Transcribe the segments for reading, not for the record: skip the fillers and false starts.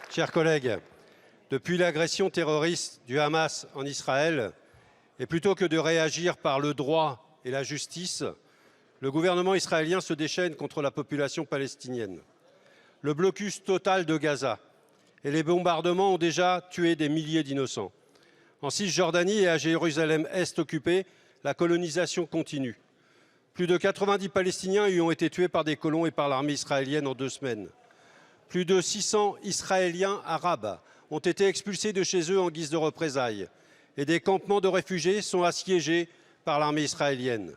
Chers collègues, depuis l'agression terroriste du Hamas en Israël, et plutôt que de réagir par le droit et la justice, le gouvernement israélien se déchaîne contre la population palestinienne. Le blocus total de Gaza et les bombardements ont déjà tué des milliers d'innocents. En Cisjordanie et à Jérusalem-Est occupée, la colonisation continue. Plus de 90 Palestiniens y ont été tués par des colons et par l'armée israélienne en 2 semaines. Plus de 600 Israéliens arabes ont été expulsés de chez eux en guise de représailles et des campements de réfugiés sont assiégés par l'armée israélienne.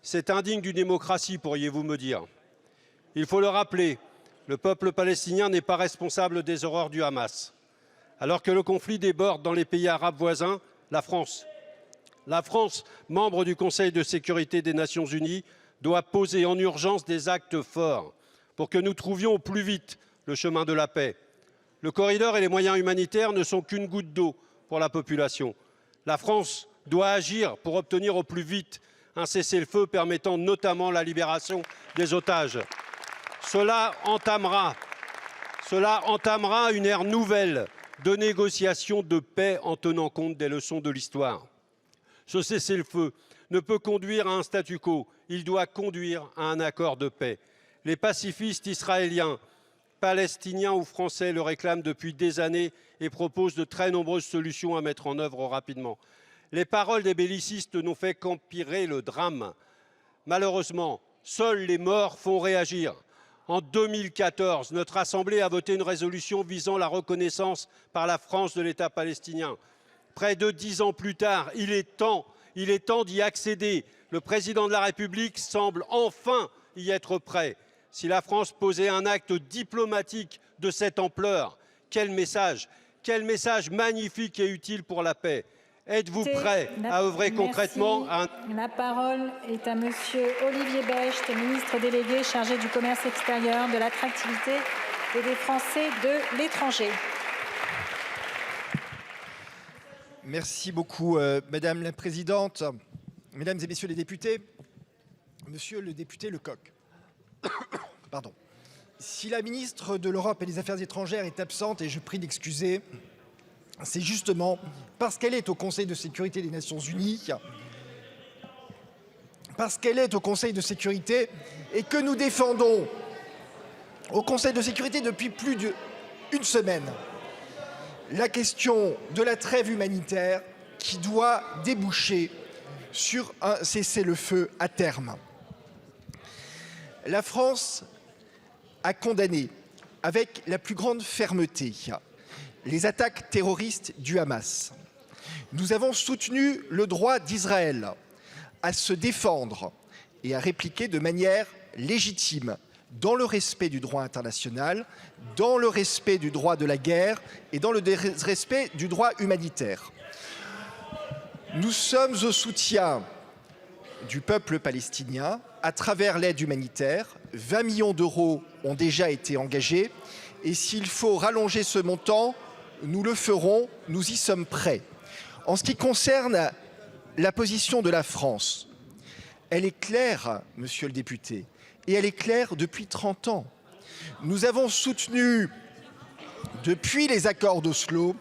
C'est indigne d'une démocratie, pourriez-vous me dire. Il faut le rappeler, le peuple palestinien n'est pas responsable des horreurs du Hamas. Alors que le conflit déborde dans les pays arabes voisins, la France, membre du Conseil de sécurité des Nations Unies, doit poser en urgence des actes forts pour que nous trouvions au plus vite le chemin de la paix. Le corridor et les moyens humanitaires ne sont qu'une goutte d'eau pour la population. La France doit agir pour obtenir au plus vite un cessez-le-feu permettant notamment la libération des otages. Cela entamera une ère nouvelle de négociations de paix en tenant compte des leçons de l'histoire. Ce cessez-le-feu ne peut conduire à un statu quo, il doit conduire à un accord de paix. Les pacifistes israéliens, palestiniens ou français le réclament depuis des années et proposent de très nombreuses solutions à mettre en œuvre rapidement. Les paroles des bellicistes n'ont fait qu'empirer le drame. Malheureusement, seuls les morts font réagir. En 2014, notre Assemblée a voté une résolution visant la reconnaissance par la France de l'État palestinien. Près de 10 ans plus tard, il est temps d'y accéder. Le président de la République semble enfin y être prêt. Si la France posait un acte diplomatique de cette ampleur, quel message magnifique et utile pour la paix. Êtes-vous prêt à œuvrer concrètement à un... La parole est à monsieur Olivier Becht, ministre délégué chargé du commerce extérieur, de l'attractivité et des Français de l'étranger. Merci beaucoup, Madame la Présidente, Mesdames et Messieurs les députés, Monsieur le député Lecoq. Pardon. Si la ministre de l'Europe et des Affaires étrangères est absente, et je prie d'excuser, c'est justement parce qu'elle est au Conseil de sécurité des Nations Unies, parce qu'elle est au Conseil de sécurité et que nous défendons au Conseil de sécurité depuis plus d'1 semaine la question de la trêve humanitaire qui doit déboucher sur un cessez-le-feu à terme. La France a condamné avec la plus grande fermeté les attaques terroristes du Hamas. Nous avons soutenu le droit d'Israël à se défendre et à répliquer de manière légitime dans le respect du droit international, dans le respect du droit de la guerre et dans le respect du droit humanitaire. Nous sommes au soutien du peuple palestinien à travers l'aide humanitaire. 20 millions d'euros ont déjà été engagés et s'il faut rallonger ce montant, nous le ferons, nous y sommes prêts. En ce qui concerne la position de la France, elle est claire, monsieur le député, et elle est claire depuis 30 ans. Nous avons soutenu, depuis les accords d'Oslo,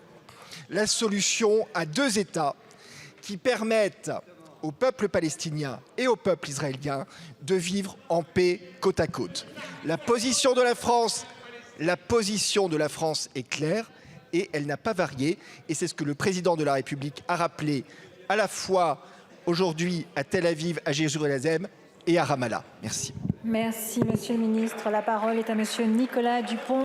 la solution à 2 États qui permettent au peuple palestinien et au peuple israélien de vivre en paix côte à côte. La position de la France est claire et elle n'a pas varié. Et c'est ce que le président de la République a rappelé à la fois aujourd'hui à Tel Aviv, à Jérusalem et à Ramallah. Merci. Merci, monsieur le ministre. La parole est à monsieur Nicolas Dupont.